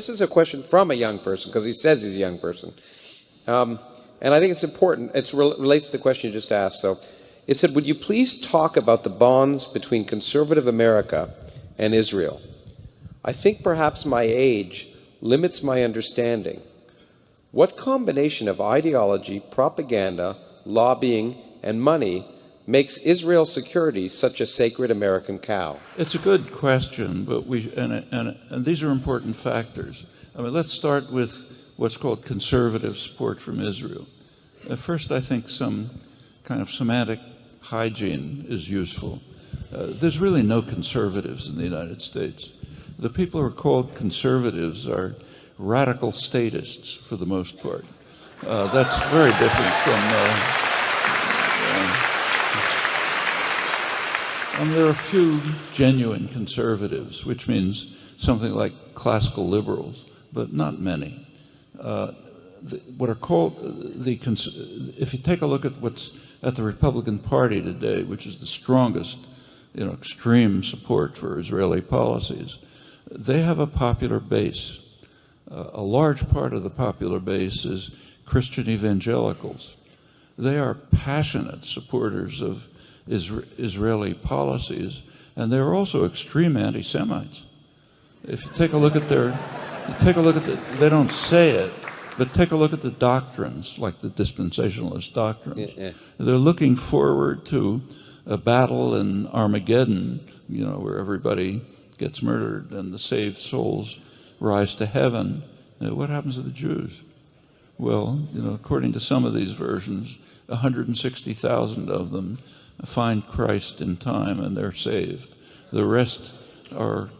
This is a question from a young person, because he says he's a young person. And I think it's important. It relates to the question you just asked. So it said, would you please talk about the bonds between conservative America and Israel? I think perhaps my age limits my understanding. What combination of ideology, propaganda, lobbying, and money makes Israel's security such a sacred American cow? It's a good question, but and these are important factors. I mean, let's start with what's called conservative support from Israel. First, I think some kind of semantic hygiene is useful. There's really no conservatives in the United States. The people who are called conservatives are radical statists, for the most part. That's very different from... there are a few genuine conservatives, which means something like classical liberals, but not many. What are called if you take a look at what's at the Republican Party today, which is the strongest, extreme support for Israeli policies, they have a popular base. A large part of the popular base is Christian evangelicals. They are passionate supporters of Israeli policies, and they're also extreme anti-Semites. If you take a look at they don't say it, but take a look at the doctrines, like the dispensationalist doctrines. Yeah. They're looking forward to a battle in Armageddon, where everybody gets murdered and the saved souls rise to heaven. What happens to the Jews? Well, according to some of these versions, 160,000 of them find Christ in time and they're saved. The rest are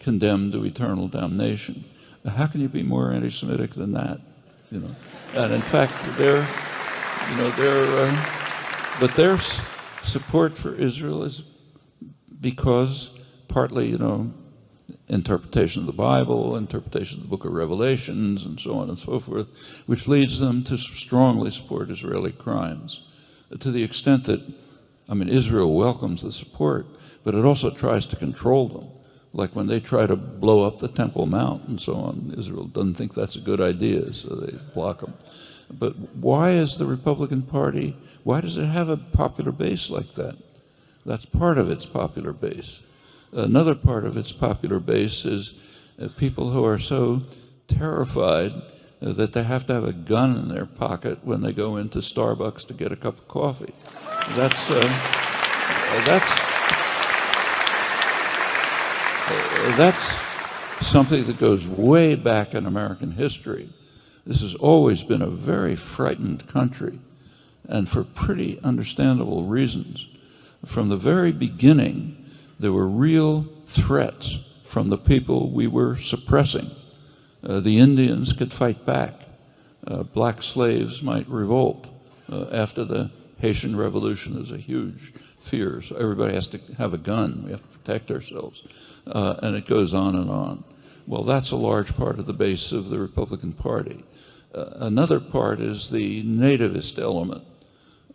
condemned to eternal damnation. How can you be more anti-Semitic than that? And in fact, but their support for Israel is because partly, interpretation of the Bible, interpretation of the book of Revelations, and so on and so forth, which leads them to strongly support Israeli crimes, to the extent that, Israel welcomes the support, but it also tries to control them. Like when they try to blow up the Temple Mount and so on, Israel doesn't think that's a good idea, so they block them. But why is the Republican Party, why does it have a popular base like that? That's part of its popular base. Another part of its popular base is people who are so terrified that they have to have a gun in their pocket when they go into Starbucks to get a cup of coffee. That's something that goes way back in American history. This has always been a very frightened country, and for pretty understandable reasons. From the very beginning, there were real threats from the people we were suppressing. The Indians could fight back. Black slaves might revolt. After the Haitian Revolution, there's a huge fear. So everybody has to have a gun. We have to protect ourselves. And it goes on and on. Well, that's a large part of the base of the Republican Party. Another part is the nativist element.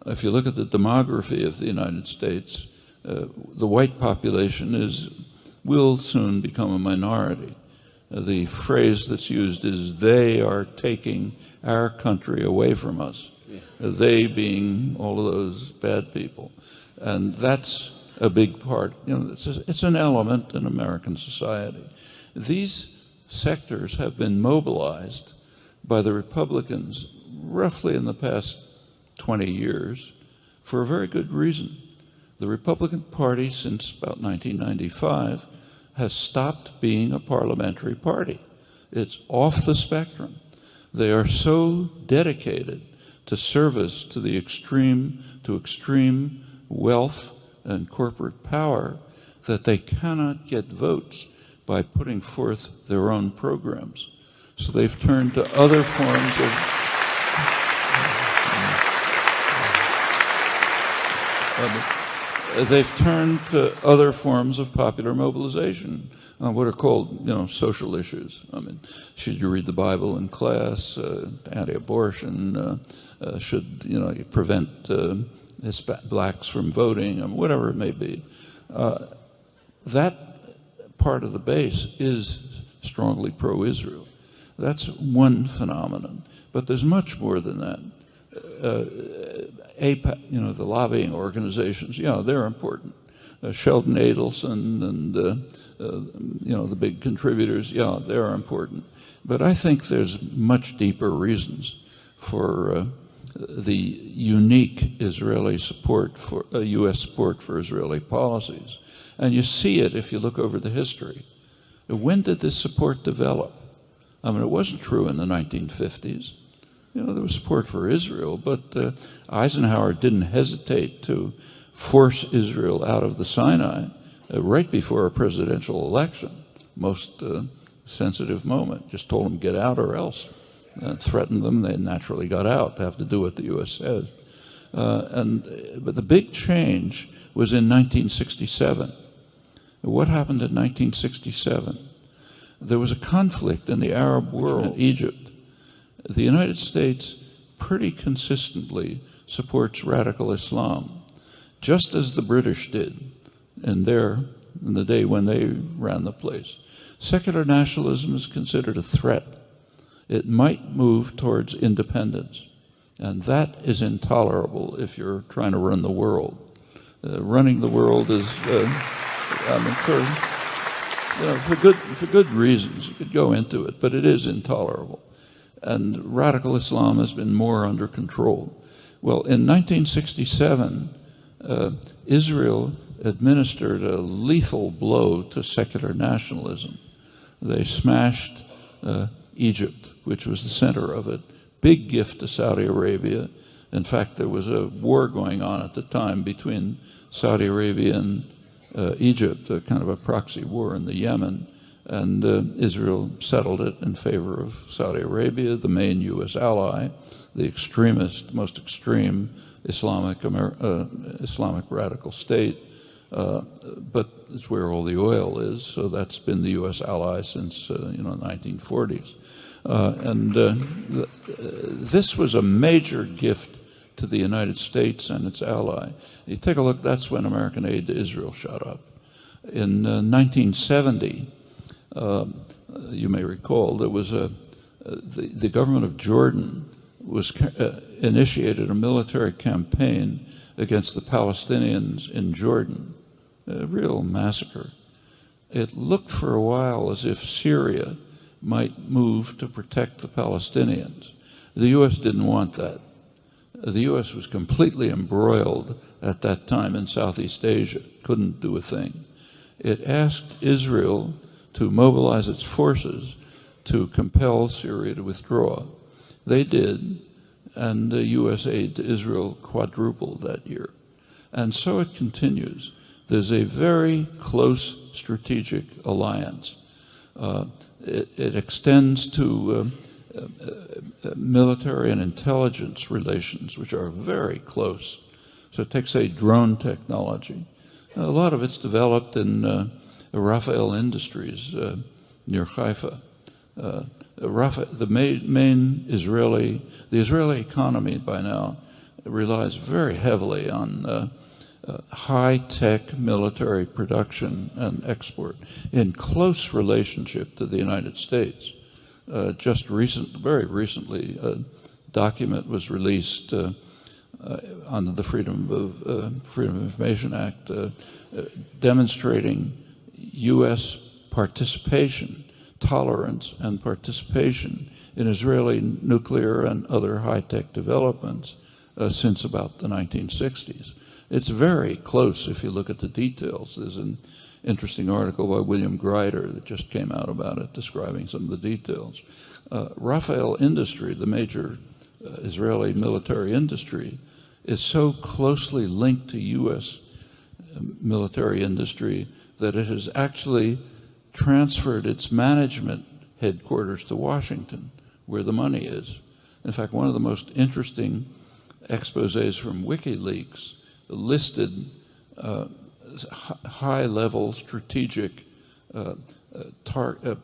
If you look at the demography of the United States, the white population will soon become a minority. The phrase that's used is, they are taking our country away from us. Yeah. They being all of those bad people. And that's a big part. It's an element in American society. These sectors have been mobilized by the Republicans roughly in the past 20 years for a very good reason. The Republican Party, since about 1995, has stopped being a parliamentary party. It's off the spectrum. They are so dedicated to service to the extreme wealth and corporate power that they cannot get votes by putting forth their own programs. So they've turned to other forms of popular mobilization, what are called, social issues. Should you read the Bible in class? Anti-abortion? Should you prevent blacks from voting? Whatever it may be. That part of the base is strongly pro-Israel. That's one phenomenon. But there's much more than that. AIPAC, the lobbying organizations, they're important. Sheldon Adelson and, the big contributors, they're important. But I think there's much deeper reasons for the unique Israeli support for U.S. support for Israeli policies. And you see it if you look over the history. When did this support develop? I mean, it wasn't true in the 1950s. There was support for Israel, but Eisenhower didn't hesitate to force Israel out of the Sinai right before a presidential election. Most sensitive moment. Just told them, get out or else. Threatened them, they naturally got out. They have to do what the U.S. says. But the big change was in 1967. What happened in 1967? There was a conflict in the Arab world, Egypt. The United States pretty consistently supports radical Islam, just as the British did in the day when they ran the place. Secular nationalism is considered a threat. It might move towards independence, and that is intolerable if you're trying to run the world. Running the world is, for good reasons. You could go into it, but it is intolerable. And radical Islam has been more under control. Well, in 1967, Israel administered a lethal blow to secular nationalism. They smashed Egypt, which was the center of it. Big gift to Saudi Arabia. In fact, there was a war going on at the time between Saudi Arabia and Egypt, a kind of a proxy war in the Yemen, and Israel settled it in favor of Saudi Arabia, the main U.S. ally, the extremist, most extreme Islamic radical state, but it's where all the oil is, so that's been the U.S. ally since the 1940s. This was a major gift to the United States and its ally. You take a look, that's when American aid to Israel shot up. In 1970, you may recall, there was the government of Jordan initiated a military campaign against the Palestinians in Jordan, a real massacre. It looked for a while as if Syria might move to protect the Palestinians. The U.S. didn't want that. The U.S. was completely embroiled at that time in Southeast Asia, couldn't do a thing. It asked Israel to mobilize its forces to compel Syria to withdraw. They did, and the U.S. aid to Israel quadrupled that year. And so it continues. There's a very close strategic alliance. It extends to military and intelligence relations, which are very close. So take, say, drone technology. A lot of it's developed in Rafael Industries near Haifa. The main Israeli economy by now relies very heavily on high-tech military production and export in close relationship to the United States. Very recently, a document was released under the Freedom of Information Act demonstrating U.S. participation, tolerance, and participation in Israeli nuclear and other high-tech developments since about the 1960s. It's very close if you look at the details. There's an interesting article by William Greider that just came out about it, describing some of the details. Rafael Industry, the major Israeli military industry, is so closely linked to U.S. military industry that it has actually transferred its management headquarters to Washington, where the money is. In fact, one of the most interesting exposés from WikiLeaks listed high-level strategic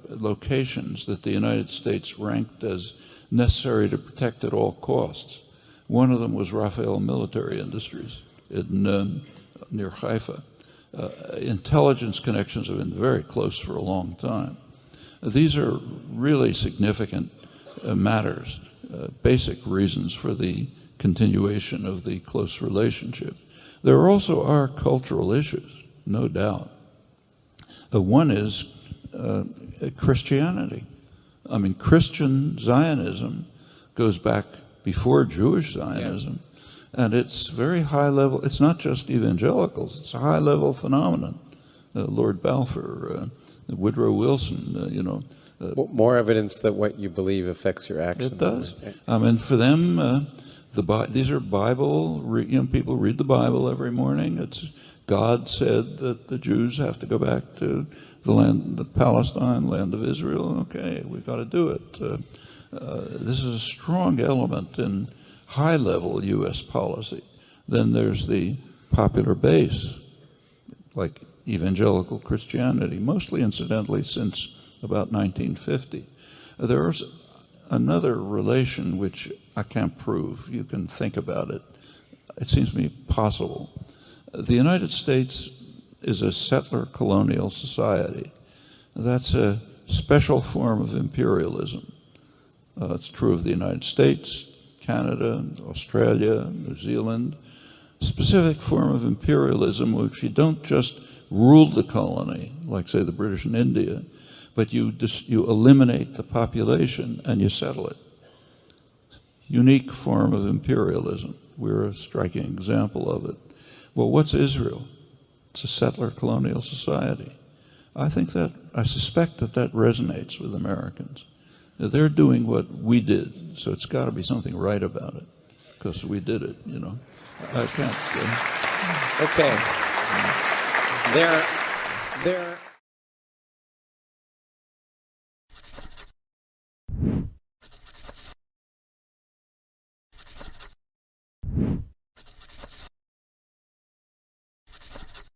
locations that the United States ranked as necessary to protect at all costs. One of them was Rafael Military Industries near Haifa. Intelligence connections have been very close for a long time. These are really significant matters, basic reasons for the continuation of the close relationship. There also are cultural issues, no doubt. One is Christianity. I mean, Christian Zionism goes back before Jewish Zionism, and it's very high level. It's not just evangelicals, it's a high level phenomenon. Lord Balfour, Woodrow Wilson, More evidence that what you believe affects your actions. It does. I mean, for them, these are Bible, people read the Bible every morning. It's God said that the Jews have to go back to the land, the Palestine, land of Israel. Okay, we've got to do it. This is a strong element in high-level U.S. policy. Then there's the popular base, like evangelical Christianity, mostly incidentally since about 1950. There's another relation which I can't prove. You can think about it. It seems to me possible. The United States is a settler colonial society. That's a special form of imperialism. It's true of the United States, Canada, Australia, New Zealand. Specific form of imperialism which you don't just rule the colony, like say the British in India, but you eliminate the population and you settle it. Unique form of imperialism. We're a striking example of it. Well, what's Israel? It's a settler colonial society. I suspect that resonates with Americans. They're doing what we did, so it's got to be something right about it, because we did it, I can't. Okay. There